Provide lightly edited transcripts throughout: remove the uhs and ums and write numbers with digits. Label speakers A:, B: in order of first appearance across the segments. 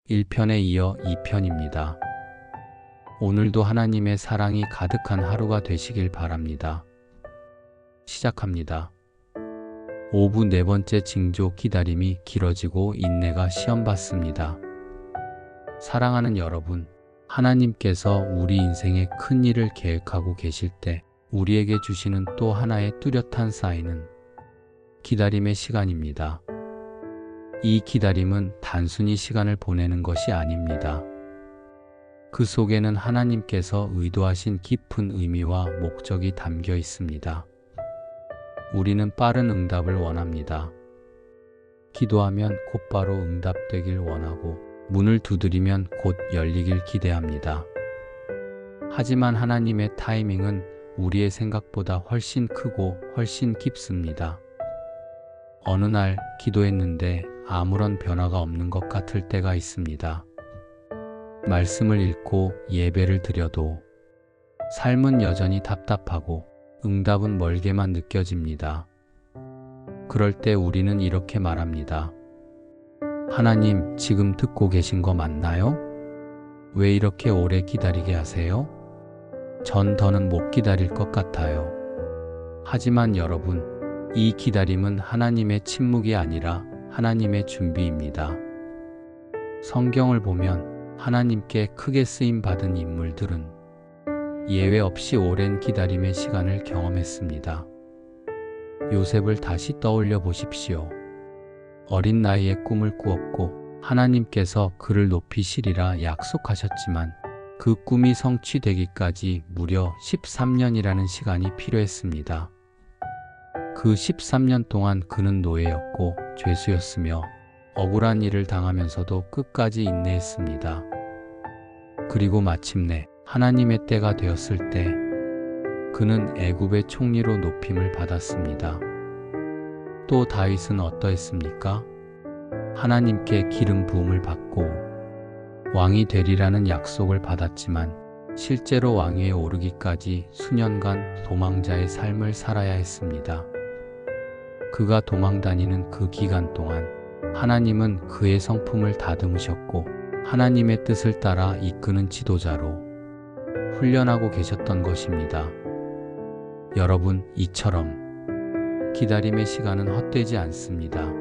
A: 1편에 이어 2편입니다. 오늘도 하나님의 사랑이 가득한 하루가 되시길 바랍니다. 시작합니다. 5부 네 번째 징조 기다림이 길어지고 인내가 시험받습니다. 사랑하는 여러분, 하나님께서 우리 인생에 큰 일을 계획하고 계실 때 우리에게 주시는 또 하나의 뚜렷한 사인은 기다림의 시간입니다. 이 기다림은 단순히 시간을 보내는 것이 아닙니다. 그 속에는 하나님께서 의도하신 깊은 의미와 목적이 담겨 있습니다. 우리는 빠른 응답을 원합니다. 기도하면 곧바로 응답되길 원하고 문을 두드리면 곧 열리길 기대합니다. 하지만 하나님의 타이밍은 우리의 생각보다 훨씬 크고 훨씬 깊습니다. 어느 날 기도했는데 아무런 변화가 없는 것 같을 때가 있습니다. 말씀을 읽고 예배를 드려도 삶은 여전히 답답하고 응답은 멀게만 느껴집니다. 그럴 때 우리는 이렇게 말합니다. 하나님, 지금 듣고 계신 거 맞나요? 왜 이렇게 오래 기다리게 하세요? 전 더는 못 기다릴 것 같아요. 하지만 여러분, 이 기다림은 하나님의 침묵이 아니라 하나님의 준비입니다. 성경을 보면 하나님께 크게 쓰임받은 인물들은 예외 없이 오랜 기다림의 시간을 경험했습니다. 요셉을 다시 떠올려 보십시오. 어린 나이에 꿈을 꾸었고 하나님께서 그를 높이시리라 약속하셨지만 그 꿈이 성취되기까지 무려 13년이라는 시간이 필요했습니다. 그 13년 동안 그는 노예였고 죄수였으며 억울한 일을 당하면서도 끝까지 인내했습니다. 그리고 마침내 하나님의 때가 되었을 때 그는 애굽의 총리로 높임을 받았습니다. 또 다윗은 어떠했습니까? 하나님께 기름 부음을 받고 왕이 되리라는 약속을 받았지만 실제로 왕위에 오르기까지 수년간 도망자의 삶을 살아야 했습니다. 그가 도망다니는 그 기간 동안 하나님은 그의 성품을 다듬으셨고 하나님의 뜻을 따라 이끄는 지도자로 훈련하고 계셨던 것입니다. 여러분, 이처럼 기다림의 시간은 헛되지 않습니다.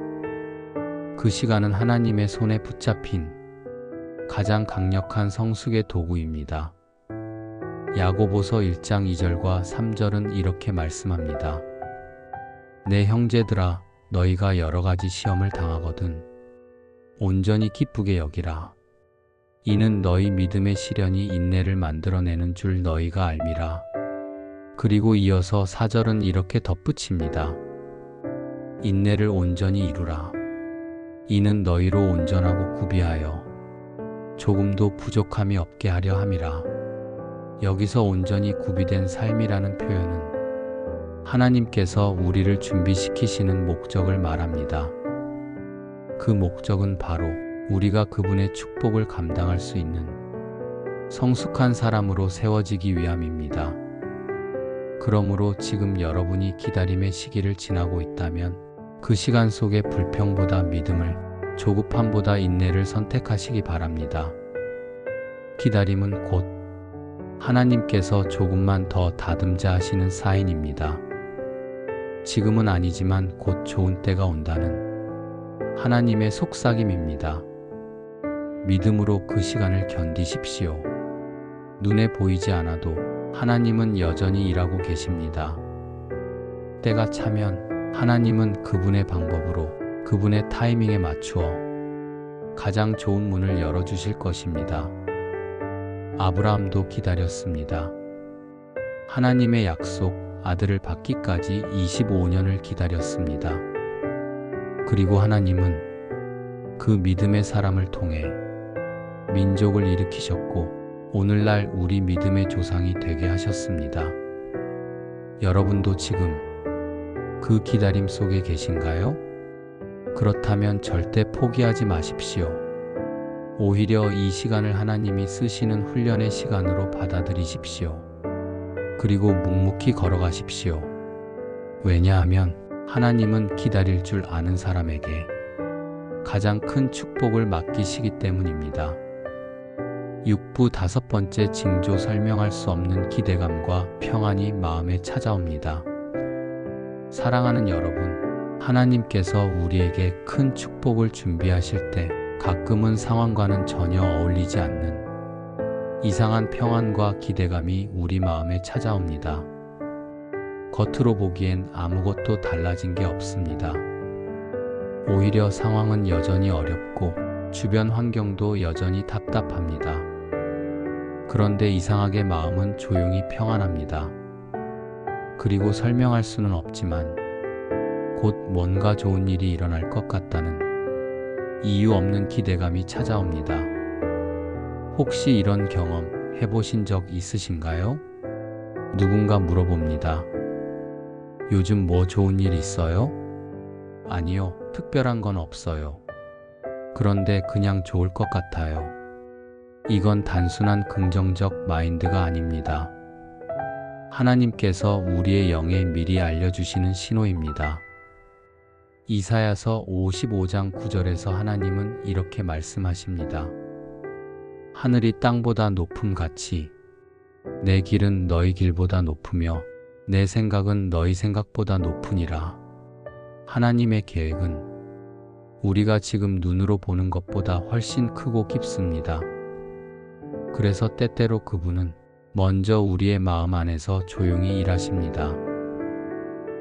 A: 그 시간은 하나님의 손에 붙잡힌 가장 강력한 성숙의 도구입니다. 야고보서 1장 2절과 3절은 이렇게 말씀합니다. 내 형제들아, 너희가 여러 가지 시험을 당하거든 온전히 기쁘게 여기라. 이는 너희 믿음의 시련이 인내를 만들어내는 줄 너희가 알미라. 그리고 이어서 4절은 이렇게 덧붙입니다. 인내를 온전히 이루라. 이는 너희로 온전하고 구비하여 조금도 부족함이 없게 하려 함이라. 여기서 온전히 구비된 삶이라는 표현은 하나님께서 우리를 준비시키시는 목적을 말합니다. 그 목적은 바로 우리가 그분의 축복을 감당할 수 있는 성숙한 사람으로 세워지기 위함입니다. 그러므로 지금 여러분이 기다림의 시기를 지나고 있다면 그 시간 속에 불평보다 믿음을, 조급함보다 인내를 선택하시기 바랍니다. 기다림은 곧 하나님께서 조금만 더 다듬자 하시는 사인입니다. 지금은 아니지만 곧 좋은 때가 온다는 하나님의 속삭임입니다. 믿음으로 그 시간을 견디십시오. 눈에 보이지 않아도 하나님은 여전히 일하고 계십니다. 때가 차면 하나님은 그분의 방법으로, 그분의 타이밍에 맞추어 가장 좋은 문을 열어주실 것입니다. 아브라함도 기다렸습니다. 하나님의 약속, 아들을 받기까지 25년을 기다렸습니다. 그리고 하나님은 그 믿음의 사람을 통해 민족을 일으키셨고 오늘날 우리 믿음의 조상이 되게 하셨습니다. 여러분도 지금 그 기다림 속에 계신가요? 그렇다면 절대 포기하지 마십시오. 오히려 이 시간을 하나님이 쓰시는 훈련의 시간으로 받아들이십시오. 그리고 묵묵히 가장 큰 축복을 맡기시기 때문입니다. 6부 5번째 징조 설명할 수 없는 기대감과 평안이 마음에 찾아옵니다. 사랑하는 여러분, 하나님께서 우리에게 큰 축복을 준비하실 때 가끔은 상황과는 전혀 어울리지 않는 이상한 평안과 기대감이 우리 마음에 찾아옵니다. 겉으로 보기엔 아무것도 달라진 게 없습니다. 오히려 상황은 여전히 어렵고 주변 환경도 여전히 답답합니다. 그런데 이상하게 마음은 조용히 평안합니다. 그리고 설명할 수는 없지만 곧 뭔가 좋은 일이 일어날 것 같다는 이유 없는 기대감이 찾아옵니다. 혹시 이런 경험 해보신 적 있으신가요? 누군가 물어봅니다. 요즘 뭐 좋은 일 있어요? 아니요, 특별한 건 없어요. 그런데 그냥 좋을 것 같아요. 이건 단순한 긍정적 마인드가 아닙니다. 하나님께서 우리의 영에 미리 알려주시는 신호입니다. 이사야서 55장 9절에서 하나님은 이렇게 말씀하십니다. 하늘이 땅보다 높음 같이 내 길은 너희 길보다 높으며 내 생각은 너희 생각보다 높으니라. 하나님의 계획은 우리가 지금 눈으로 보는 것보다 훨씬 크고 깊습니다. 그래서 때때로 그분은 먼저 우리의 마음 안에서 조용히 일하십니다.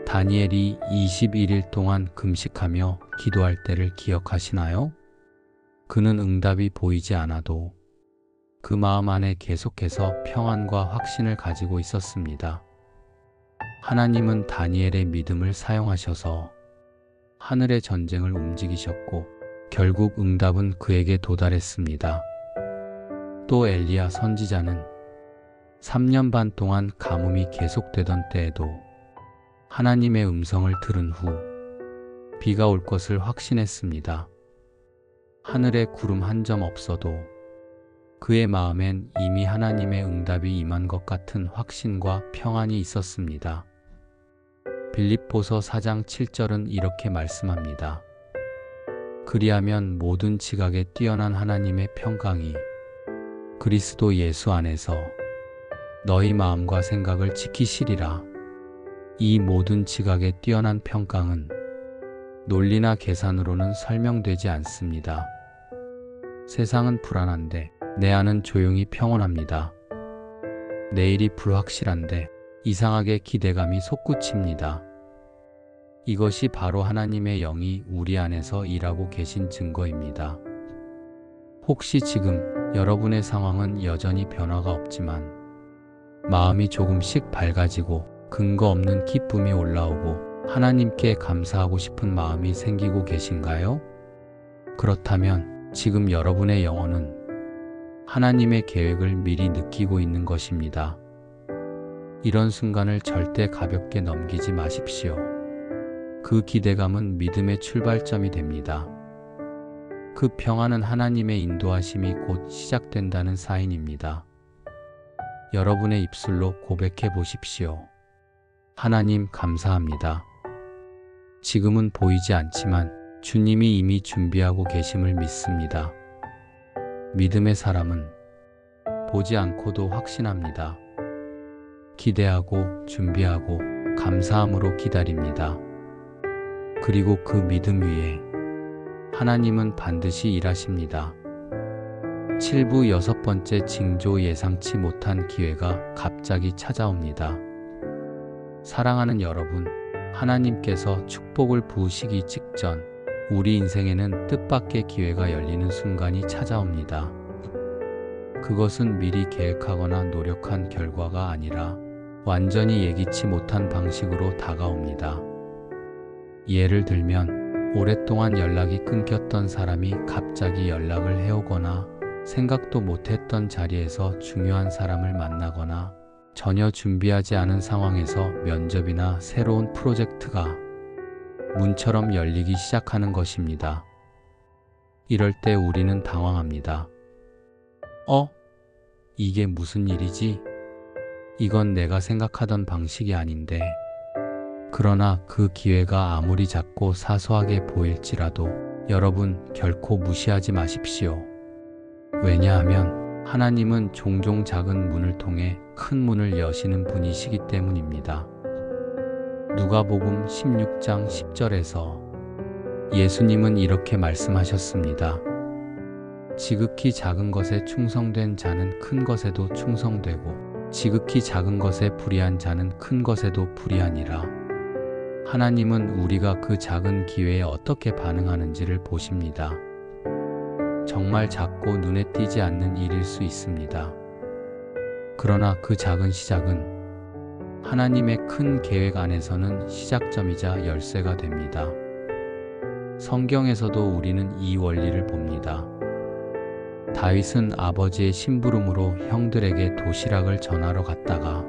A: 다니엘이 21일 동안 금식하며 기도할 때를 기억하시나요? 그는 응답이 보이지 않아도 그 마음 안에 계속해서 평안과 확신을 가지고 있었습니다. 하나님은 다니엘의 믿음을 사용하셔서 하늘의 전쟁을 움직이셨고 결국 응답은 그에게 도달했습니다. 또 엘리야 선지자는 3년 반 동안 가뭄이 계속되던 때에도 하나님의 음성을 들은 후 비가 올 것을 확신했습니다. 하늘에 구름 한 점 없어도 그의 마음엔 이미 하나님의 응답이 임한 것 같은 확신과 평안이 있었습니다. 빌립보서 4장 7절은 이렇게 말씀합니다. 그리하면 모든 지각에 뛰어난 하나님의 평강이 그리스도 예수 안에서 너희 마음과 생각을 지키시리라. 이 모든 지각에 뛰어난 평강은 논리나 계산으로는 설명되지 않습니다. 세상은 불안한데 내 안은 조용히 평온합니다. 내일이 불확실한데 이상하게 기대감이 솟구칩니다. 이것이 바로 하나님의 영이 우리 안에서 일하고 계신 증거입니다. 혹시 지금 여러분의 상황은 여전히 변화가 없지만 마음이 조금씩 밝아지고 근거 없는 기쁨이 올라오고 하나님께 감사하고 싶은 마음이 생기고 계신가요? 그렇다면 지금 여러분의 영혼은 하나님의 계획을 미리 느끼고 있는 것입니다. 이런 순간을 절대 가볍게 넘기지 마십시오. 그 기대감은 믿음의 출발점이 됩니다. 그 평안은 하나님의 인도하심이 곧 시작된다는 사인입니다. 여러분의 입술로 고백해 보십시오. 하나님 감사합니다. 지금은 보이지 않지만 주님이 이미 준비하고 계심을 믿습니다. 믿음의 사람은 보지 않고도 확신합니다. 기대하고 준비하고 감사함으로 기다립니다. 그리고 그 믿음 위에 하나님은 반드시 일하십니다. 7부 6번째 징조 예상치 못한 기회가 갑자기 찾아옵니다. 사랑하는 여러분, 하나님께서 축복을 부으시기 직전 우리 인생에는 뜻밖의 기회가 열리는 순간이 찾아옵니다. 그것은 미리 계획하거나 노력한 결과가 아니라 완전히 예기치 못한 방식으로 다가옵니다. 예를 들면 오랫동안 연락이 끊겼던 사람이 갑자기 연락을 해오거나 생각도 못했던 자리에서 중요한 사람을 만나거나 전혀 준비하지 않은 상황에서 면접이나 새로운 프로젝트가 문처럼 열리기 시작하는 것입니다. 이럴 때 우리는 당황합니다. 이게 무슨 일이지? 이건 내가 생각하던 방식이 아닌데. 그러나 그 기회가 아무리 작고 사소하게 보일지라도 여러분, 결코 무시하지 마십시오. 왜냐하면 하나님은 종종 작은 문을 통해 큰 문을 여시는 분이시기 때문입니다. 누가복음 16장 10절에서 예수님은 이렇게 말씀하셨습니다. 지극히 작은 것에 충성된 자는 큰 것에도 충성되고 지극히 작은 것에 불의한 자는 큰 것에도 불의하니라. 하나님은 우리가 그 작은 기회에 어떻게 반응하는지를 보십니다. 정말 작고 눈에 띄지 않는 일일 수 있습니다. 그러나 그 작은 시작은 하나님의 큰 계획 안에서는 시작점이자 열쇠가 됩니다. 성경에서도 우리는 이 원리를 봅니다. 다윗은 아버지의 심부름으로 형들에게 도시락을 전하러 갔다가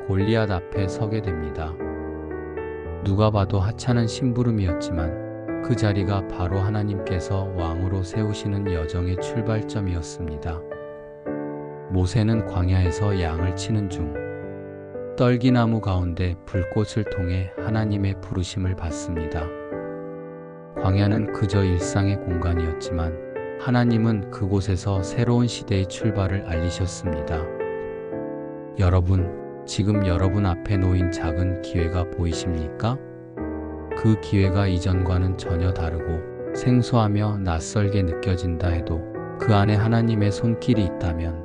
A: 골리앗 앞에 서게 됩니다. 누가 봐도 하찮은 심부름이었지만 그 자리가 바로 하나님께서 왕으로 세우시는 여정의 출발점이었습니다. 모세는 광야에서 양을 치는 중 떨기나무 가운데 불꽃을 통해 하나님의 부르심을 받습니다. 광야는 그저 일상의 공간이었지만 하나님은 그곳에서 새로운 시대의 출발을 알리셨습니다. 여러분, 지금 여러분 앞에 놓인 작은 기회가 보이십니까? 그 기회가 이전과는 전혀 다르고 생소하며 낯설게 느껴진다 해도 그 안에 하나님의 손길이 있다면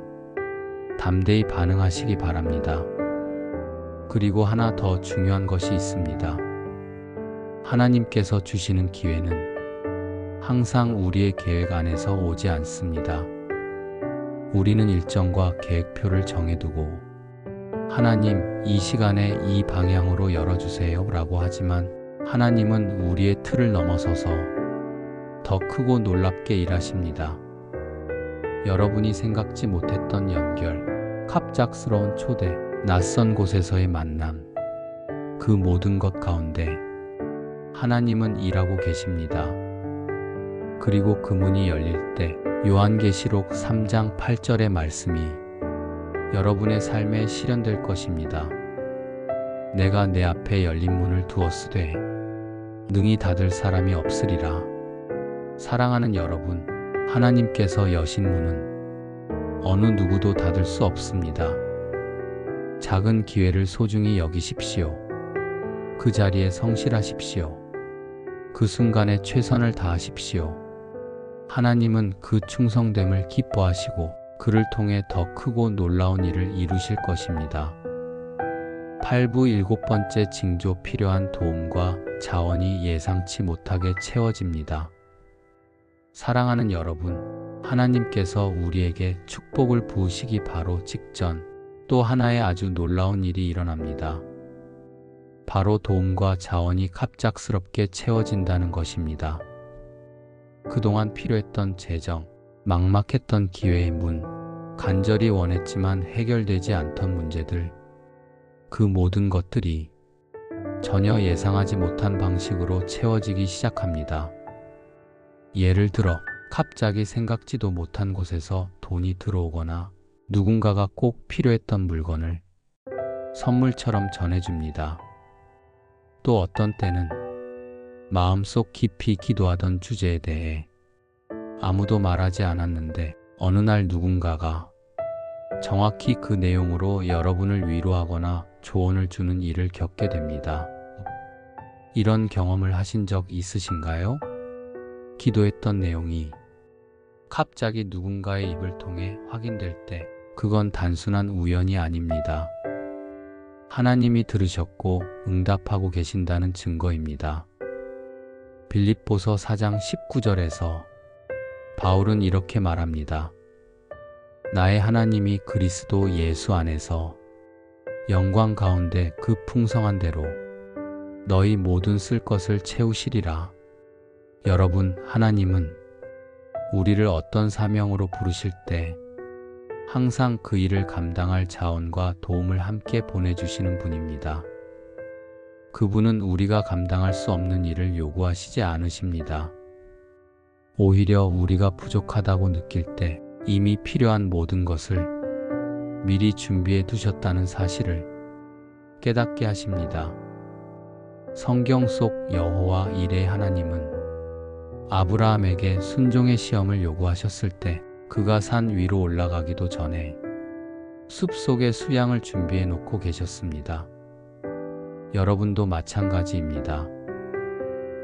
A: 담대히 반응하시기 바랍니다. 그리고 하나 더 중요한 것이 있습니다. 하나님께서 주시는 기회는 항상 우리의 계획 안에서 오지 않습니다. 우리는 일정과 계획표를 정해두고 하나님, 이 시간에 이 방향으로 열어주세요 라고 하지만 하나님은 우리의 틀을 넘어서서 더 크고 놀랍게 일하십니다. 여러분이 생각지 못했던 연결, 갑작스러운 초대, 낯선 곳에서의 만남, 그 모든 것 가운데 하나님은 일하고 계십니다. 그리고 그 문이 열릴 때 요한계시록 3장 8절의 말씀이 여러분의 삶에 실현될 것입니다. 내가 내 앞에 열린 문을 두었으되 능히 닫을 사람이 없으리라. 사랑하는 여러분, 하나님께서 여신 문은 어느 누구도 닫을 수 없습니다. 작은 기회를 소중히 여기십시오. 그 자리에 성실하십시오. 그 순간에 최선을 다하십시오. 하나님은 그 충성됨을 기뻐하시고 그를 통해 더 크고 놀라운 일을 이루실 것입니다. 8부 7번째 징조, 필요한 도움과 자원이 예상치 못하게 채워집니다. 사랑하는 여러분, 하나님께서 우리에게 축복을 부으시기 바로 직전 또 하나의 아주 놀라운 일이 일어납니다. 바로 도움과 자원이 갑작스럽게 채워진다는 것입니다. 그동안 필요했던 재정, 막막했던 기회의 문, 간절히 원했지만 해결되지 않던 문제들, 그 모든 것들이 전혀 예상하지 못한 방식으로 채워지기 시작합니다. 예를 들어 갑자기 생각지도 못한 곳에서 돈이 들어오거나 누군가가 꼭 필요했던 물건을 선물처럼 전해줍니다. 또 어떤 때는 마음속 깊이 기도하던 주제에 대해 아무도 말하지 않았는데 어느 날 누군가가 정확히 그 내용으로 여러분을 위로하거나 조언을 주는 일을 겪게 됩니다. 이런 경험을 하신 적 있으신가요? 기도했던 내용이 갑자기 누군가의 입을 통해 확인될 때 그건 단순한 우연이 아닙니다. 하나님이 들으셨고 응답하고 계신다는 증거입니다. 빌립보서 4장 19절에서 바울은 이렇게 말합니다. 나의 하나님이 그리스도 예수 안에서 영광 가운데 그 풍성한 대로 너희 모든 쓸 것을 채우시리라. 여러분, 하나님은 우리를 어떤 사명으로 부르실 때 항상 그 일을 감당할 자원과 도움을 함께 보내주시는 분입니다. 그분은 우리가 감당할 수 없는 일을 요구하시지 않으십니다. 오히려 우리가 부족하다고 느낄 때 이미 필요한 모든 것을 미리 준비해 두셨다는 사실을 깨닫게 하십니다. 성경 속 여호와 일의 하나님은 아브라함에게 순종의 시험을 요구하셨을 때 그가 산 위로 올라가기도 전에 숲속에 수양을 준비해 놓고 계셨습니다. 여러분도 마찬가지입니다.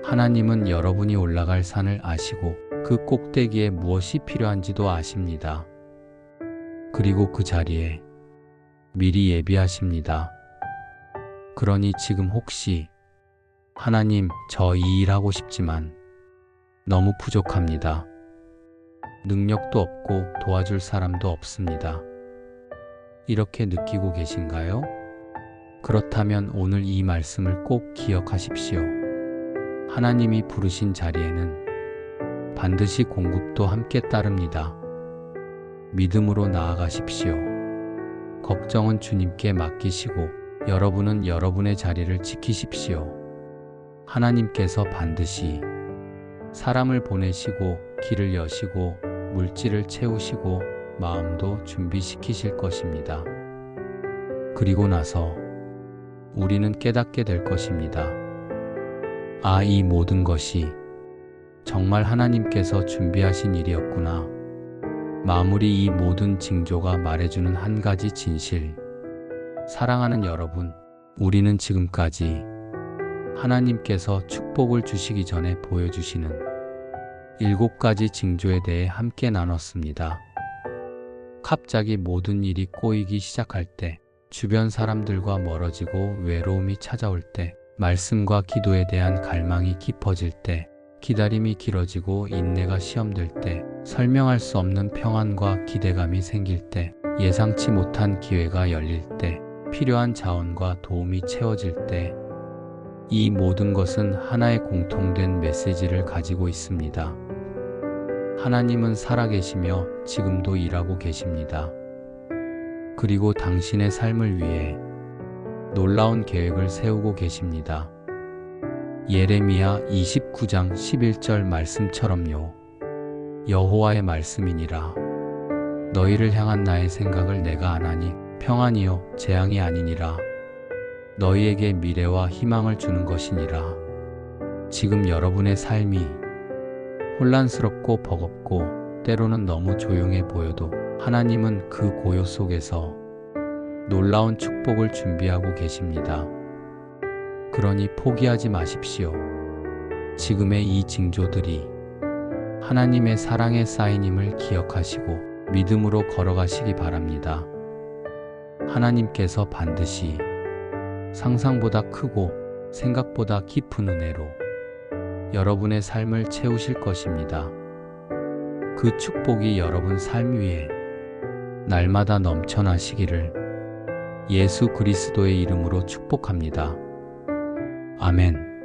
A: 하나님은 여러분이 올라갈 산을 아시고 그 꼭대기에 무엇이 필요한지도 아십니다. 그리고 그 자리에 미리 예비하십니다. 그러니 지금 혹시 하나님, 저 이 일 하고 싶지만 너무 부족합니다. 능력도 없고 도와줄 사람도 없습니다. 이렇게 느끼고 계신가요? 그렇다면 오늘 이 말씀을 꼭 기억하십시오. 하나님이 부르신 자리에는 반드시 공급도 함께 따릅니다. 믿음으로 나아가십시오. 걱정은 주님께 맡기시고 여러분은 여러분의 자리를 지키십시오. 하나님께서 반드시 사람을 보내시고 길을 여시고 물질을 채우시고 마음도 준비시키실 것입니다. 그리고 나서 우리는 깨닫게 될 것입니다. 아, 이 모든 것이 정말 하나님께서 준비하신 일이었구나. 마무리 이 모든 징조가 말해주는 한 가지 진실. 사랑하는 여러분, 우리는 지금까지 하나님께서 축복을 주시기 전에 보여주시는 7가지 징조에 대해 함께 나눴습니다. 갑자기 모든 일이 꼬이기 시작할 때, 주변 사람들과 멀어지고 외로움이 찾아올 때, 말씀과 기도에 대한 갈망이 깊어질 때, 기다림이 길어지고 인내가 시험될 때, 설명할 수 없는 평안과 기대감이 생길 때, 예상치 못한 기회가 열릴 때, 필요한 자원과 도움이 채워질 때, 이 모든 것은 하나의 공통된 메시지를 가지고 있습니다. 하나님은 살아계시며 지금도 일하고 계십니다. 그리고 당신의 삶을 위해 놀라운 계획을 세우고 계십니다. 예레미야 29장 11절 말씀처럼요. 여호와의 말씀이니라. 너희를 향한 나의 생각을 내가 아나니 평안이요 재앙이 아니니라. 너희에게 미래와 희망을 주는 것이니라. 지금 여러분의 삶이 혼란스럽고 버겁고 때로는 너무 조용해 보여도 하나님은 그 고요 속에서 놀라운 축복을 준비하고 계십니다. 그러니 포기하지 마십시오. 지금의 이 징조들이 하나님의 사랑의 사인임을 기억하시고 믿음으로 걸어가시기 바랍니다. 하나님께서 반드시 상상보다 크고 생각보다 깊은 은혜로 여러분의 삶을 채우실 것입니다. 그 축복이 여러분 삶 위에 날마다 넘쳐나시기를 예수 그리스도의 이름으로 축복합니다. 아멘.